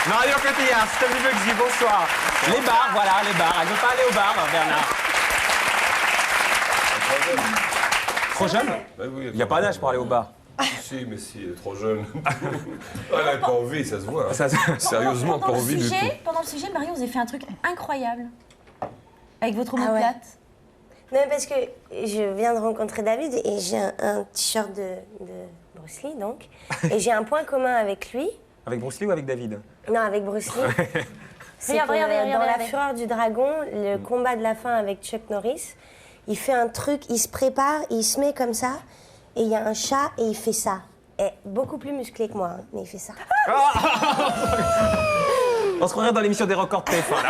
Marion Cotillard, Stéphanie Bugsy, bonsoir. Les bars, voilà, les bars. Elle ne veut pas aller au bar, Bernard. Trop jeune Bah oui, Il n'y a pas d'âge pour aller au bar. Si, mais si, elle est trop jeune. Elle n'a pas envie, ça se voit. Hein. Sérieusement, pas envie du tout. Pendant le sujet, Marion, vous avez fait un truc incroyable. Avec votre omoplate. Non, parce que je viens de rencontrer David et j'ai un t-shirt de Bruce Lee, donc. Et j'ai un point commun avec lui. Avec Bruce Lee ou avec David? Non, avec Bruce Lee. C'est que Regardez. dans La Fureur du Dragon, le combat de la fin avec Chuck Norris, il fait un truc, il se prépare, il se met comme ça, et il y a un chat et il fait ça. Et beaucoup plus musclé que moi, hein, mais il fait ça. On se croirait dans l'émission des records TF1, là.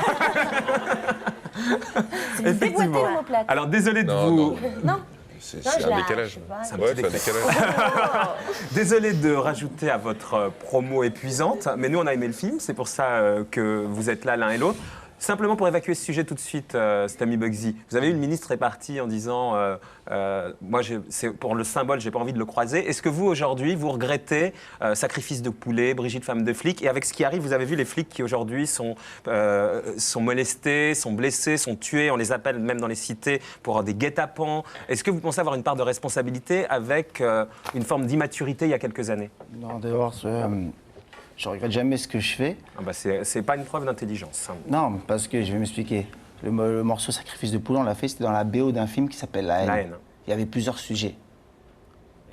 Effectivement. Alors, désolé de vous... Non. C'est un décalage. C'est un Ouais, petit c'est un décalage. décalage. Désolé de rajouter à votre promo épuisante, mais nous, on a aimé le film. C'est pour ça que vous êtes là l'un et l'autre. Simplement pour évacuer ce sujet tout de suite, Stéphanie Bugsy, vous avez eu le ministre est parti en disant moi, c'est pour le symbole, j'ai pas envie de le croiser. Est-ce que vous, aujourd'hui, vous regrettez sacrifice de poulet, Brigitte femme de flic? Et avec ce qui arrive, vous avez vu les flics qui aujourd'hui sont molestés, sont blessés, sont tués. On les appelle même dans les cités pour des guet-apens. Est-ce que vous pensez avoir une part de responsabilité avec une forme d'immaturité il y a quelques années? Non, dehors, je regrette jamais ce que je fais. Ah bah c'est pas une preuve d'intelligence. Hein. Non, parce que je vais m'expliquer. Le morceau Sacrifice de poulet, on l'a fait, c'était dans la BO d'un film qui s'appelle La haine. La haine. Il y avait plusieurs sujets.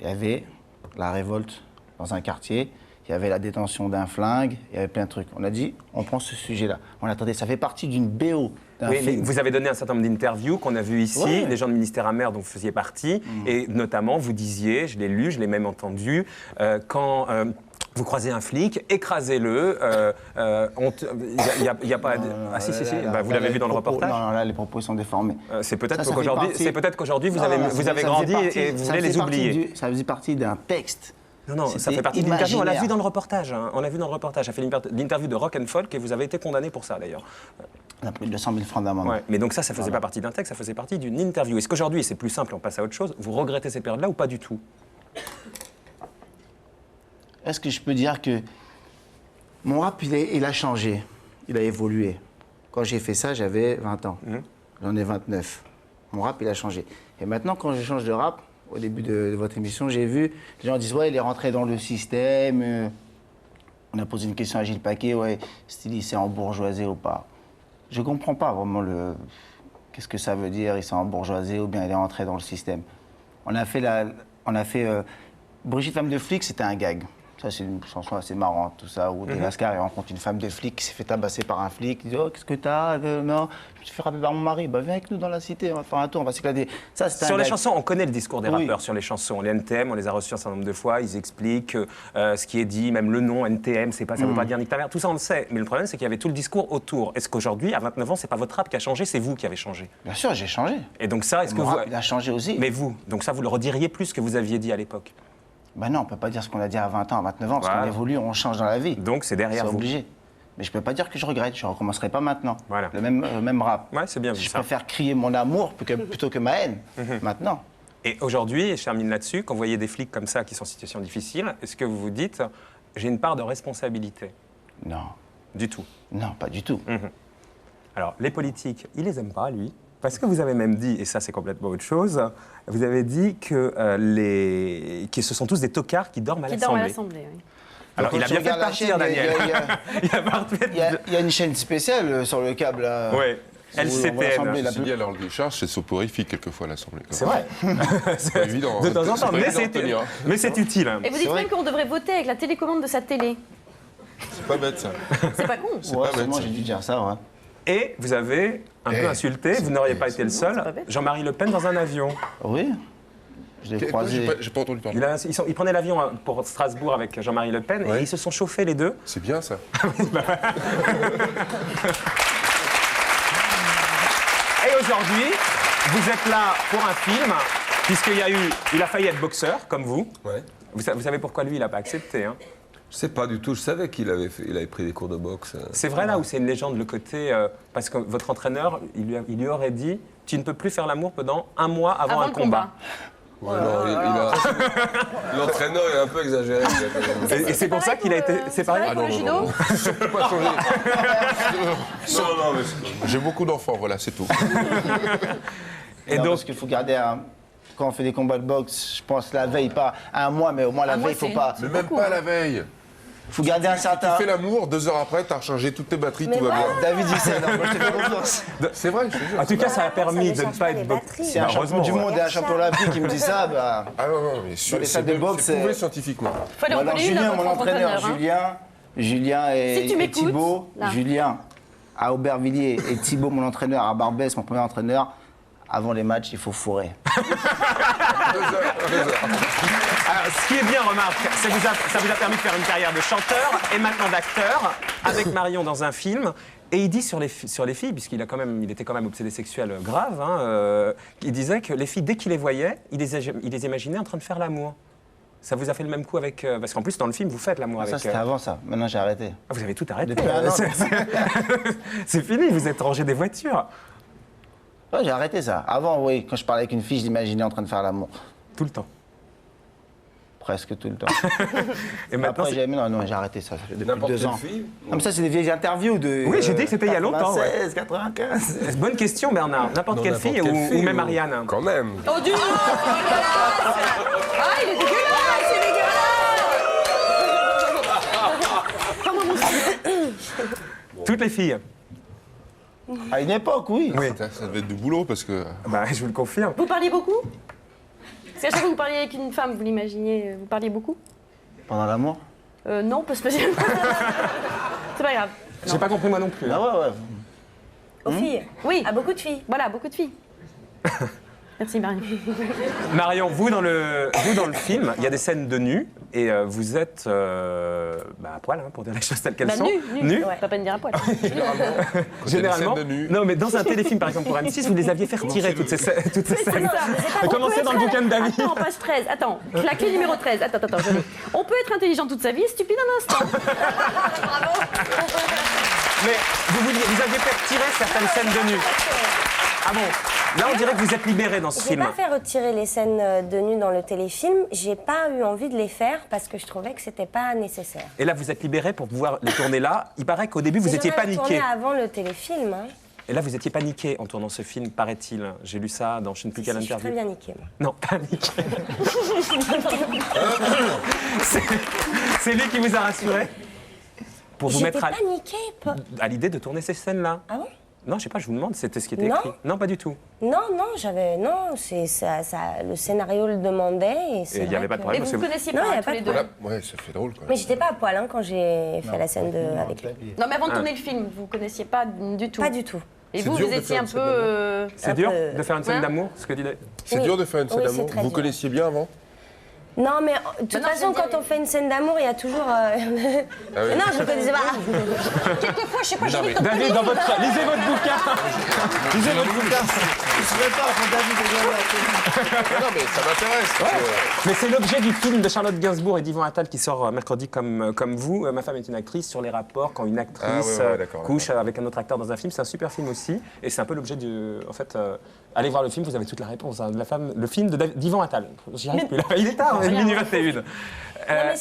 Il y avait la révolte dans un quartier, il y avait la détention d'un flingue, il y avait plein de trucs. On a dit, on prend ce sujet-là. On attendait, ça fait partie d'une BO d'un Oui, mais film. vous avez donné un certain nombre d'interviews qu'on a vues ici, Ouais. les gens du ministère amer dont vous faisiez partie, et notamment vous disiez, je l'ai lu, je l'ai même entendu, quand vous croisez un flic, écrasez-le. Il y a pas. Ah si. Bah, vous l'avez vu dans le reportage. Non, là, les propos sont déformés. C'est peut-être Ça qu'aujourd'hui, fait partie- vous Non, avez, non, vous ça avez faisait grandi partie- et vous ça voulez faisait les partie oublier. ça faisait partie d'un texte. Non, ça C'était fait partie d'une interview. On l'a imaginaire. vu dans le reportage. Hein. On l'a vu dans le reportage. Ça fait l'interview de Rock and Folk et vous avez été condamné pour ça d'ailleurs. On a pris 200 000 francs d'amende. Ouais. Mais donc ça faisait pas partie d'un texte, ça faisait partie d'une interview. Est-ce qu'aujourd'hui, c'est plus simple, on passe à autre chose, vous regrettez ces périodes-là ou pas du tout? Est-ce que je peux dire que mon rap, il a changé, il a évolué. Quand j'ai fait ça, j'avais 20 ans. J'en ai 29. Mon rap, il a changé. Et maintenant, quand je change de rap, au début de votre émission, j'ai vu, les gens disent, ouais, il est rentré dans le système. On a posé une question à Gilles Paquet, ouais, il s'est embourgeoisé ou pas. Je comprends pas vraiment qu'est-ce que ça veut dire, il s'est embourgeoisé ou bien il est rentré dans le système. On a fait Brigitte femme de flic, c'était un gag. Ça, c'est une chanson assez marrante, tout ça, où Lascar, il rencontre une femme de flic qui s'est fait tabasser par un flic. Il dit, oh, qu'est-ce que t'as? Non, je me suis fait frapper par mon mari. Bah, viens avec nous dans la cité, on va faire un tour, on va s'éclater. Ça, c'est Sur un les gag. chansons, on connaît le discours des Oui. rappeurs sur les chansons. Les NTM, on les a reçus un certain nombre de fois, ils expliquent ce qui est dit, même le nom NTM, ça ne veut pas dire nique ta mère. Tout ça, on le sait. Mais le problème, c'est qu'il y avait tout le discours autour. Est-ce qu'aujourd'hui, à 29 ans, c'est pas votre rap qui a changé, c'est vous qui avez changé? Bien sûr, j'ai changé. Et donc ça, est-ce que Mon vous... rap, il a changé aussi. Mais vous, donc ça, vous le rediriez plus que vous aviez dit à l'époque? Ben non, on peut pas dire ce qu'on a dit à 20 ans, à 29 ans, parce Voilà. qu'on évolue, on change dans la vie. Donc c'est derrière C'est vous. obligé. Mais je peux pas dire que je regrette, je recommencerai pas maintenant. Voilà. Le même rap. Ouais, c'est bien vu Je ça. préfère crier mon amour plutôt que ma haine, maintenant. Et aujourd'hui, et je termine là-dessus, quand vous voyez des flics comme ça qui sont en situation difficile, est-ce que vous vous dites, j'ai une part de responsabilité? Non, Du tout. non, pas du tout. Alors, les politiques, ils les aiment pas, lui. Parce que vous avez même dit, et ça c'est complètement autre chose, vous avez dit que que ce sont tous des tocards qui dorment à Qui dort à l'Assemblée. l'Assemblée, oui. Alors, Quand il a tu bien fait de regardes la partir, chaîne, Daniel. Il a pas fait de- Il y a une chaîne spéciale sur le câble, là. Ouais, On voit l'Assemblée, LCTN. la Ceci dit, alors, les charges, c'est soporifique quelquefois à l'Assemblée. C'est vrai. C'est pas évident. De hein. temps en C'est temps, pas évident de tenir, hein. mais c'est utile. hein. Et vous dites vrai même qu'on devrait voter avec la télécommande de sa télé. C'est pas bête, ça. C'est pas con. Ouais, pas bête, moi ça. j'ai dû dire ça, ouais. Et vous avez un peu insulté, vous n'auriez pas été le c'est seul, pas bête. Jean-Marie Le Pen dans un avion. Oui, je l'ai croisé. J'ai pas entendu parler. Ils prenaient l'avion pour Strasbourg avec Jean-Marie Le Pen et Ouais. ils se sont chauffés les deux. C'est bien, ça. Et aujourd'hui, vous êtes là pour un film, puisqu'il a failli être boxeur, comme vous. Ouais. Vous savez pourquoi lui, il n'a pas accepté. Hein. Je sais pas du tout. Je savais qu'il avait pris des cours de boxe. C'est vrai là où c'est une légende, le côté... parce que votre entraîneur, il lui aurait dit, tu ne peux plus faire l'amour pendant un mois avant un le combat. Ouais, non, l'entraîneur est un peu exagéré. Et c'est pour ça qu'il a été. C'est pareil. Ah non, non, non, non. Je peux pas changer. Non, mais j'ai beaucoup d'enfants, voilà, c'est tout. Et donc, parce qu'il faut garder quand on fait des combats de boxe, je pense la veille, pas un mois, mais au moins la veille, il faut pas. Mais même pas la veille. Il faut garder un certain. Tu fais l'amour, 2 heures après, t'as rechargé toutes tes batteries, tout va bien. David dit ça, moi je te fais confiance. C'est vrai, je te jure. En tout cas, ça a permis de ne pas être batteries. C'est un champion du monde et un champion olympique qui me dit ça, bah. Ah non, mais Dans les salles de boxe, c'est prouvé scientifiquement. Fallait en Alors coller une à Julien, votre mon entraîneur, entraîneur, hein. Julien Si tu et m'écoutes, Thibaut, là. Julien à Aubervilliers et Thibaut, mon entraîneur à Barbès, mon premier entraîneur. Avant les matchs, il faut fourrer. 2 heures. Alors, ce qui est bien, remarque, ça vous a permis de faire une carrière de chanteur et maintenant d'acteur, avec Marion dans un film. Et il dit sur les filles, puisqu'il était quand même obsédé sexuel grave, hein, il disait que les filles, dès qu'il les voyait, il les imaginait en train de faire l'amour. Ça vous a fait le même coup avec... parce qu'en plus, dans le film, vous faites l'amour avec... Ça, c'était avant ça. Maintenant, j'ai arrêté. Ah, vous avez tout arrêté. Depuis un an. C'est fini, vous êtes rangé des voitures. Ouais, j'ai arrêté ça. Avant, oui, quand je parlais avec une fille, je l'imaginais en train de faire l'amour. Tout le temps. Presque tout le temps. Et maintenant, Après, non, j'ai arrêté ça. Ça fait depuis N'importe 2 quelle ans. fille. Non, mais ça, c'est des vieilles interviews de. Oui, j'ai dit que c'était il y a longtemps, ouais. 96, 95. bonne question, Bernard. N'importe Non, quelle n'importe fille, quelle ou fille, même Ariane. Quand même. Oh Dieu! Ah, il est dégueulasse! C'est dégueulasse! Toutes les filles. À une époque, oui. Oui. Putain, ça devait être du boulot parce que. Bah, je vous le confirme. Vous parliez beaucoup? Parce qu'à chaque fois que vous parliez avec une femme, vous l'imaginiez, vous parliez beaucoup? Pendant l'amour. Non, pas spécialement. C'est pas grave. J'ai pas compris moi non plus. Ah ouais. Aux filles. Oui. À beaucoup de filles. Voilà, beaucoup de filles. Merci Marion. Marion, vous dans le film, il y a des scènes de nu et vous êtes à poil, hein, pour dire les choses telles qu'elles Bah, sont. nu. Pas peine de dire à poil. Généralement. Des scènes de nu. Non, mais dans un téléfilm, par exemple, pour M6, vous les aviez fait retirer toutes ces scènes. Commencez dans le bouquin de David. Attends, page 13. Attends, la clé numéro 13. Attends, je l'ai. On peut être intelligent toute sa vie et stupide un instant. Mais vous aviez fait retirer certaines scènes de nu. Ah bon? Là, on dirait que vous êtes libéré dans ce J'ai film. pas fait retirer les scènes de nu dans le téléfilm. J'ai pas eu envie de les faire parce que je trouvais que c'était pas nécessaire. Et là, vous êtes libéré pour pouvoir les tourner là. Il paraît qu'au début, vous Mais étiez j'en avais paniqué. tourné avant le téléfilm. Hein. Et là, vous étiez paniqué en tournant ce film, paraît-il. J'ai lu ça dans je ne sais plus quelle Je suis interview. très bien niquée, moi. Non, paniqué. C'est lui qui vous a rassuré pour vous J'étais mettre paniquée. à l'idée de tourner ces scènes-là. Ah bon? Non, je sais pas, je vous demande, c'était ce qui était Non. écrit. Non, pas du tout. Non, c'est ça, le scénario le demandait et c'est Et il n'y avait pas de Et problème. vous parce vous que- connaissiez Non, y pas a tous pas les de deux. Voilà. Ouais, ça fait drôle quand Mais même. j'étais pas à poil hein, quand j'ai fait la scène avec lui. Non, mais avant de tourner le film, vous connaissiez pas du tout. Pas du tout. Et C'est vous, dur vous de étiez faire un une peu. scène C'est un dur peu- de faire une scène Ouais. d'amour, ce que dit. C'est Oui. dur de faire une scène Oui, c'est d'amour. très Vous dur. connaissiez bien avant? Non, mais de toute Maintenant, façon, c'est quand on fait une scène d'amour, il y a toujours. oui. Non, je ne connaissais pas. Quelquefois, je sais pas, j'ai Non, envie mais- de David, lisez votre bouquin. Lisez votre bouquin. Non, mais ça m'intéresse. Mais c'est l'objet du film de Charlotte Gainsbourg et d'Yvan Attal qui sort mercredi comme vous. Ma femme est une actrice, sur les rapports quand une actrice Ah ouais, d'accord, couche avec un autre acteur dans un film. C'est un super film aussi. Et c'est un peu l'objet du. En fait, allez voir le film, vous avez toute la réponse. Hein. Le film d'Yvan Attal. J'y arrive plus là. Il est tard, 1h21. Non, mais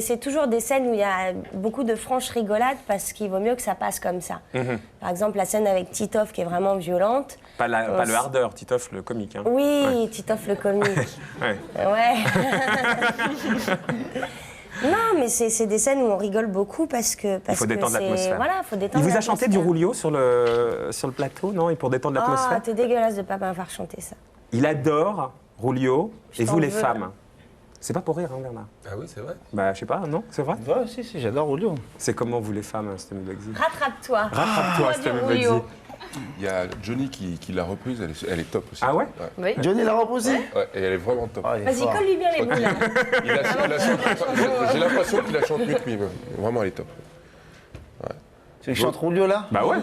c'est toujours des scènes où il y a beaucoup de franches rigolades parce qu'il vaut mieux que ça passe comme ça. Par exemple, la scène avec Titoff qui est vraiment violente. Pas le hardeur, Titoff, le comique. Hein. Oui, Ouais. Titoff le comique. Ouais. Ouais. Non, mais c'est des scènes où on rigole beaucoup parce que. Il faut détendre l'atmosphère. Voilà, faut détendre Il vous a chanté du l'atmosphère. Rulio sur le plateau, non? Et pour détendre Ah, l'atmosphère? t'es dégueulasse de pas m'avoir chanté ça. Il adore Rulio et t'en vous les veux, femmes. là. C'est pas pour rire, hein, Bernard? Ah oui, c'est vrai. Bah, je sais pas, non? C'est vrai? Ouais, si, j'adore Julio. C'est comment vous les femmes, Stéphane Bugsy? Rattrape-toi. Rattrape-toi, Stéphane du Rulio. Bugsy. Il y a Johnny qui l'a reprise, elle est top aussi. Ah ouais? Oui. Johnny l'a repoussé. Ouais, et elle est vraiment top. Oh, il est Vas-y, fort. colle-lui bien les boules. là. J'ai l'impression qu'il la chante mieux que lui. Mais vraiment, elle est top. Tu chantes Julio là? Bah ouais.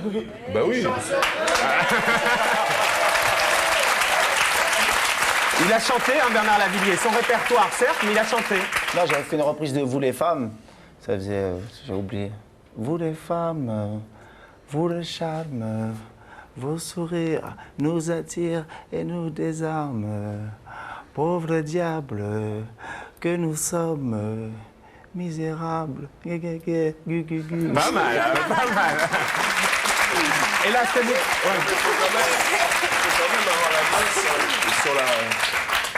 Bah oui. Il a chanté, hein, Bernard Lavilliers. Son répertoire, certes, mais il a chanté. Non, j'avais fait une reprise de Vous les femmes. Ça faisait. J'ai oublié. Vous les femmes, vous le charme, vos sourires nous attirent et nous désarment. pauvre diable, que nous sommes misérables. Gu, gu, gu, gu, gu, gu. Pas mal, pas mal. Et là, c'est Faut quand même avoir la main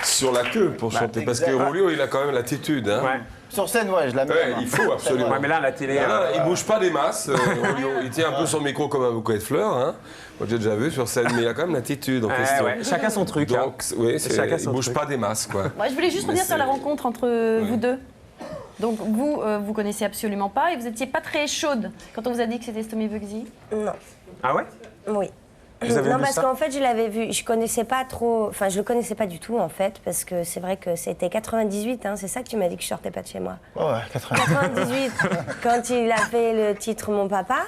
sur la queue pour chanter. Parce que Rolio, il a quand même l'attitude. Hein. Ouais. Sur scène, ouais, je la mets. Ouais, il faut absolument. Ouais, mais là, la télé. Là, il bouge pas des masses. Rolio, il tient un peu son micro comme un bouquet de fleurs. Hein. Moi, j'ai déjà vu sur scène, mais il a quand même l'attitude en question. Ouais. Chacun son truc. Donc, oui, Chacun il son bouge truc. pas des masses, quoi. Ouais, je voulais juste revenir sur la rencontre entre vous deux. Donc vous, vous connaissez absolument pas et vous étiez pas très chaude quand on vous a dit que c'était Stomy Bugsy. Non. Ah ouais? Oui. Vous avez Non, vu parce ça qu'en fait, je l'avais vu. Je connaissais pas trop. Enfin, je le connaissais pas du tout, en fait, parce que c'est vrai que c'était 98. Hein, c'est ça que tu m'as dit que je sortais pas de chez moi. Ouais, 80. 98, quand il a fait le titre Mon Papa.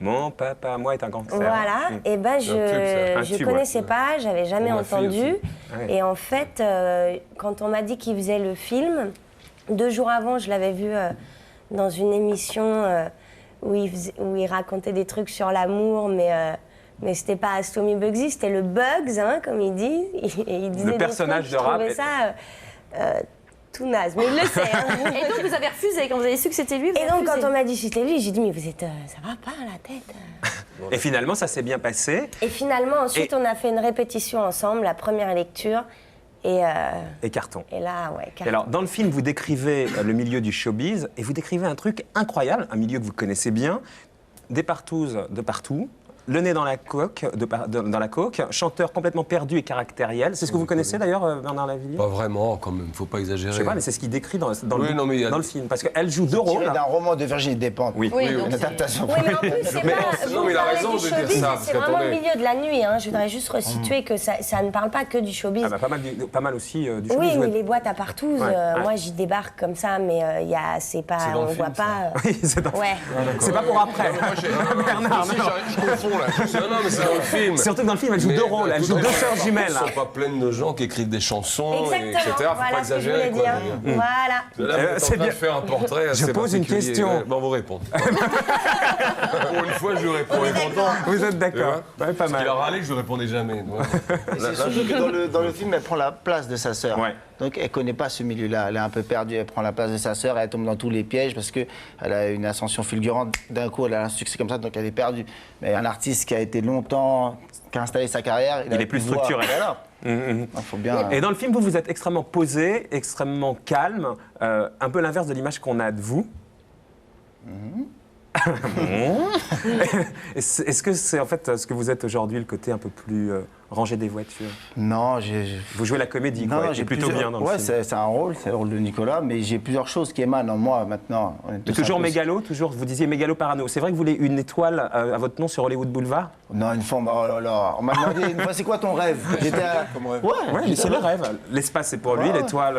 Mon papa, moi, est un cancer. Voilà. Et ben, Un je tube, connaissais ouais. pas. J'avais jamais Pour ma fille entendu. aussi. Ouais. Et en fait, quand on m'a dit qu'il faisait le film, 2 jours avant, je l'avais vu dans une émission où il racontait des trucs sur l'amour, mais c'était pas Stomy Bugsy, c'était le Bugs, hein, comme il dit. Et il disait Le des personnage trucs, de rap. Je trouvais ça tout naze, mais il le sait. Hein. Et donc vous avez refusé quand vous avez su que c'était lui. Vous Et avez donc, refusé. quand on m'a dit que c'était lui, j'ai dit, mais vous êtes. Ça va pas, la tête Et finalement, ça s'est bien passé. Et finalement, ensuite, on a fait une répétition ensemble, la première lecture. Et Carton. là, ouais, Et carrément. alors, dans le film, vous décrivez le milieu du showbiz et vous décrivez un truc incroyable, un milieu que vous connaissez bien, des partouzes de partout, le nez dans la coque, dans la coque, chanteur complètement perdu et caractériel. C'est ce que vous connaissez d'ailleurs, Bernard Lavilliers? Pas vraiment, quand même. Faut pas exagérer. Je sais pas, mais c'est ce qu'il décrit dans Oui, non, mais il y a- le film. Parce qu'elle joue 2 rôles. Tiré d'un roman de Virginie Despentes. Oui. Oui, Oui, donc Une c'est- adaptation. Oui, mais en plus, c'est Mais pas. non, vous mais il a parlez raison du de dire showbiz, ça, parce c'est vraiment qu'attendez. le milieu de la nuit. Hein. Je voudrais juste resituer que ça ne parle pas que du showbiz. Ah bah, pas mal aussi du showbiz. Oui, ouais. mais les boîtes à partouze, Ouais, ouais. moi j'y débarque comme ça, mais c'est pas, C'est dans on le voit film, pas. Oui, c'est dans- Ouais. C'est pas pour après. Bernard, Si, non. je confonds là. Non, mais c'est dans le film. Surtout que dans le film, elle joue Mais, 2 rôles. Elle joue toutes 2 les sœurs chansons jumelles. ne sont pas pleines de gens qui écrivent des chansons, Exactement, etc. Faut voilà pas ce que je exagérer. voulais quoi. dire. Voilà. Là, vous êtes c'est en train bien. de faire un portrait assez Je pose une particulier. question. Ouais, bon, on vous répond. Pour une fois, je lui réponds. Il est content. Vous êtes Tu d'accord? vois Ouais, pas Parce qu'il a mal. râlé que je ne répondais jamais. Et c'est surtout que dans le film, elle prend la place de sa sœur. Ouais. Donc elle connaît pas ce milieu-là. Elle est un peu perdue. Elle prend la place de sa sœur. Elle tombe dans tous les pièges parce que elle a une ascension fulgurante. D'un coup, elle a un succès comme ça, donc elle est perdue. Mais un artiste qui a été longtemps, qui a installé sa carrière, Il est plus structuré. Voilà. Il faut bien. Et dans le film, vous êtes extrêmement posé, extrêmement calme, un peu l'inverse de l'image qu'on a de vous. Est-ce que c'est en fait ce que vous êtes aujourd'hui, le côté un peu plus rangé des voitures? Non, Vous jouez la comédie, quoi, et j'ai plutôt plusieurs- bien dans le ouais, film. c'est un rôle, c'est le rôle de Nicolas, mais j'ai plusieurs choses qui émanent en moi maintenant. On est Mais tous toujours un peu- mégalo, toujours, vous disiez mégalo parano. C'est vrai que vous voulez une étoile à votre nom sur Hollywood Boulevard? Non, une fois, oh là là, on m'a demandé une fois, c'est quoi ton rêve? J'étais à... Ouais, Ouais, mais c'est le rêve. L'espace, c'est pour lui, Ouais, ouais. l'étoile.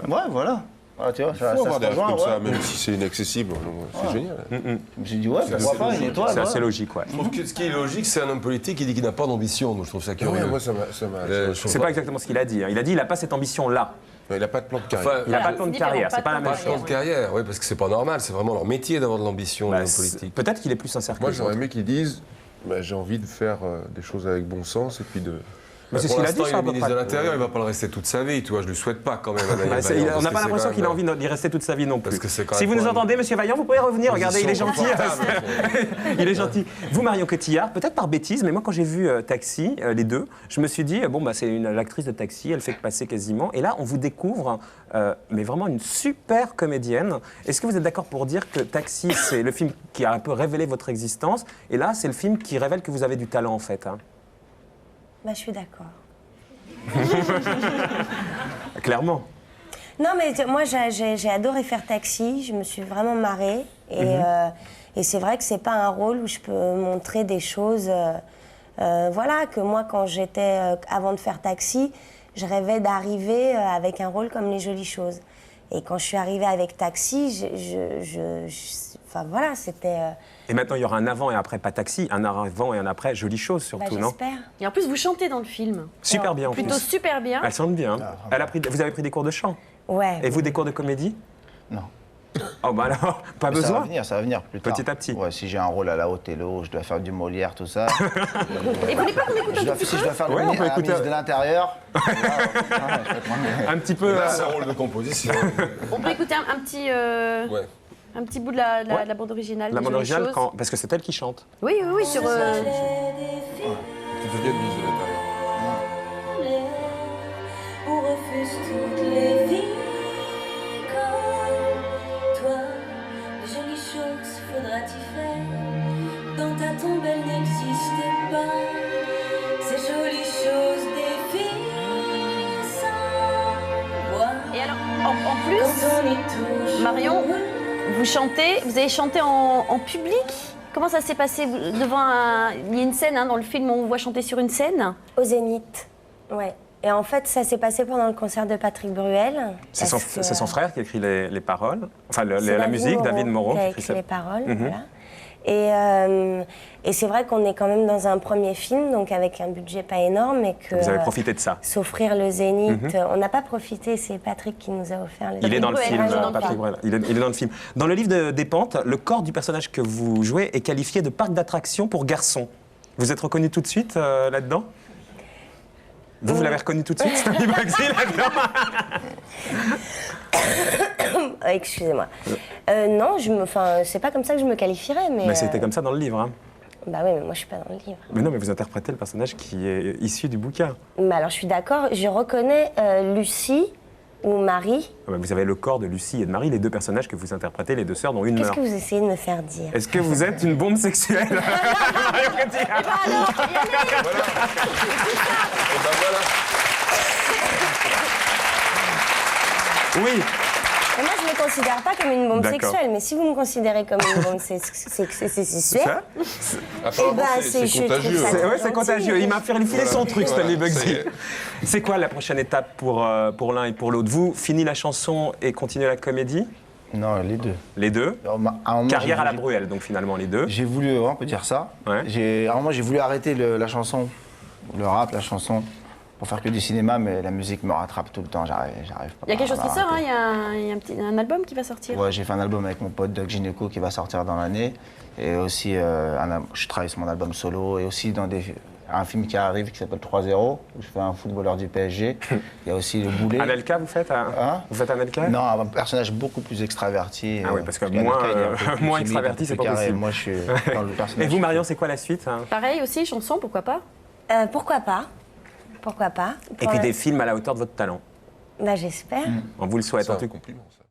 Ouais, voilà. Voilà, tu vois, ça, Faut ça avoir se des rêves rejoint, comme ça, ouais. même si c'est inaccessible. C'est génial. Je me suis dit, ouais, pourquoi pas, une étoile. C'est assez voilà. logique, ouais. Je trouve que ce qui est logique, c'est un homme politique qui dit qu'il n'a pas d'ambition. Donc je trouve ça curieux. moi, ça m'a. Je trouve C'est pas exactement ce qu'il a dit. Hein. Il a dit il n'a pas cette ambition-là. Il n'a pas de plan de carrière. Enfin, Il n'a Voilà, pas de plan de c'est différent, carrière. pas C'est de pas la plan même de pas de chose. plan de carrière, oui, parce que c'est pas normal. C'est vraiment leur métier d'avoir de l'ambition, Bah, l'homme politique. Peut-être qu'il est plus sincère que Moi, les j'aurais autres. aimé qu'ils disent j'ai envie de faire des choses avec bon sens et puis de. Mais c'est ce Pour qu'il a dit, l'instant, il ça, à est peu ministre de près. l'Intérieur, il va pas le rester toute sa vie, tu vois. Je lui souhaite pas quand même. à Daniel Bah, Vaillant, on parce n'a que pas c'est l'impression quand qu'il a même envie d'y rester toute sa vie non plus. Parce que c'est quand Si même vous nous pas une entendez, monsieur Vaillant, vous pouvez revenir. Regardez, il est gentil. Position Il est gentil. Vous, Marion Cotillard, peut-être par bêtise, mais moi, quand j'ai vu Taxi, les deux, je me suis dit, bon, bah, c'est l'actrice de Taxi, elle fait que passer quasiment. Et là, on vous découvre, mais vraiment une super comédienne. Est-ce que vous êtes d'accord pour dire que Taxi, c'est le film qui a un peu révélé votre existence? Et là, c'est le film qui révèle que vous avez du talent, en fait. Hein. Bah, je suis d'accord. Clairement. Non, mais moi, j'ai adoré faire Taxi. Je me suis vraiment marrée. Et c'est vrai que c'est pas un rôle où je peux montrer des choses. Voilà, que moi, quand j'étais. Avant de faire Taxi, je rêvais d'arriver avec un rôle comme Les Jolies Choses. Et quand je suis arrivée avec Taxi, enfin voilà, c'était. Et maintenant, il y aura un avant et après, pas Taxi, un avant et un après, jolie chose Bah, surtout, non? j'espère. Et en plus, vous chantez dans le film. Super bien en Plutôt plus. super bien. Elle chante bien. Vous avez pris des cours de chant. Ouais. Et vous, des cours de comédie? Non. Oh bah alors, pas Mais besoin. ça va venir plus tard. Petit à petit. Ouais, si j'ai un rôle à la Othello, je dois faire du Molière, tout ça. Et vous voulez pas qu'on écoute un tout petit Si je peu dois faire Ouais, le on peut écouter- ministre de l'Intérieur, là, je vais te demander. Un petit peu. Là, c'est un rôle de composition. On peut écouter Ouais. un petit bout de la bande originale. La des bande jolies originale, choses. parce que c'est elle qui chante. Oui, oui, oui, sur... Tu deviens ministre de l'Intérieur. On refuse toutes les filles comme toi. De jolies choses faudra-t-il faire? Dans ta tombe, elle n'existe pas. Ces jolies choses des filles sans voix. Et alors, en plus, Quand on y touche, Marion, vous chantez, vous avez chanté en public. Comment ça s'est passé devant un... Il y a une scène dans le film où on vous voit chanter sur une scène. Au Zénith. Ouais. Et en fait, ça s'est passé pendant le concert de Patrick Bruel. C'est parce son que, frère qui écrit les paroles, enfin c'est la musique, David Moreau qui a qui écrit écrit les ça. paroles. Mhm. Voilà. Et c'est vrai qu'on est quand même dans un premier film, donc avec un budget pas énorme, et que Vous avez profité de ça. s'offrir le Zénith, on n'a pas profité. C'est Patrick qui nous a offert le Il est dans le Bruel, film, il est dans le Patrick film. Bruel. Il est dans le film. Dans le livre des Pentes, le corps du personnage que vous jouez est qualifié de parc d'attractions pour garçons. Vous êtes reconnu tout de suite là-dedans? Vous l'avez reconnu tout de suite, Stanley Bugsy, là-dedans? Excusez-moi. Non, c'est pas comme ça que je me qualifierais, mais. Mais c'était comme ça dans le livre. Hein. Bah oui, mais moi je suis pas dans le livre. Mais non, mais vous interprétez le personnage qui est issu du bouquin. Mais alors je suis d'accord, je reconnais Lucie ou Marie. Ah bah, vous avez le corps de Lucie et de Marie, les deux personnages que vous interprétez, les deux sœurs dont une Qu'est-ce meurt. que vous essayez de me faire dire? Est-ce que vous êtes une bombe sexuelle? Marion Cotillard. Et ben voilà. Oui. Mais moi je me considère pas comme une bombe D'accord. sexuelle, mais si vous me considérez comme une bombe sexuelle, Ça Apparemment, ben, c'est je trouve contagieux. ça- hein. Ouais, c'est contagieux. Il m'a fait filer son truc, Voilà, Stanley ça Bugsy. y est. C'est quoi la prochaine étape pour l'un et pour l'autre? Vous, finissez la chanson et continuez la comédie? Non, les deux. Les deux? Alors, à un moment, Carrière j'ai à la voulu- Bruel, donc finalement les deux. J'ai voulu, on peut dire ça. Ouais. À un moment, j'ai voulu arrêter la chanson, le rap, la chanson, pour faire que du cinéma, mais la musique me rattrape tout le temps, j'arrive pas. Il y a quelque chose qui à sort, arrêter. il y a un album qui va sortir. Ouais, j'ai fait un album avec mon pote Doc Gineco qui va sortir dans l'année. Et aussi, je travaille sur mon album solo. Et aussi dans un film qui arrive qui s'appelle 3-0, où je fais un footballeur du PSG. Il y a aussi le boulet. Anelka, vous faites Hein Vous faites Anelka? Non, un personnage beaucoup plus extraverti. Ah oui, parce que Anelka, moins, il est un peu plus moins timide, extraverti, un peu c'est plus pas carré. possible. Moi, je suis dans le personnage. Et vous, Marion, c'est quoi la suite hein? Pareil aussi, chanson, pourquoi pas? Pourquoi pas? Pourquoi pas? Et puis des films à la hauteur de votre talent. Bah j'espère. On vous le souhaite C'est en un tout cas. compliment.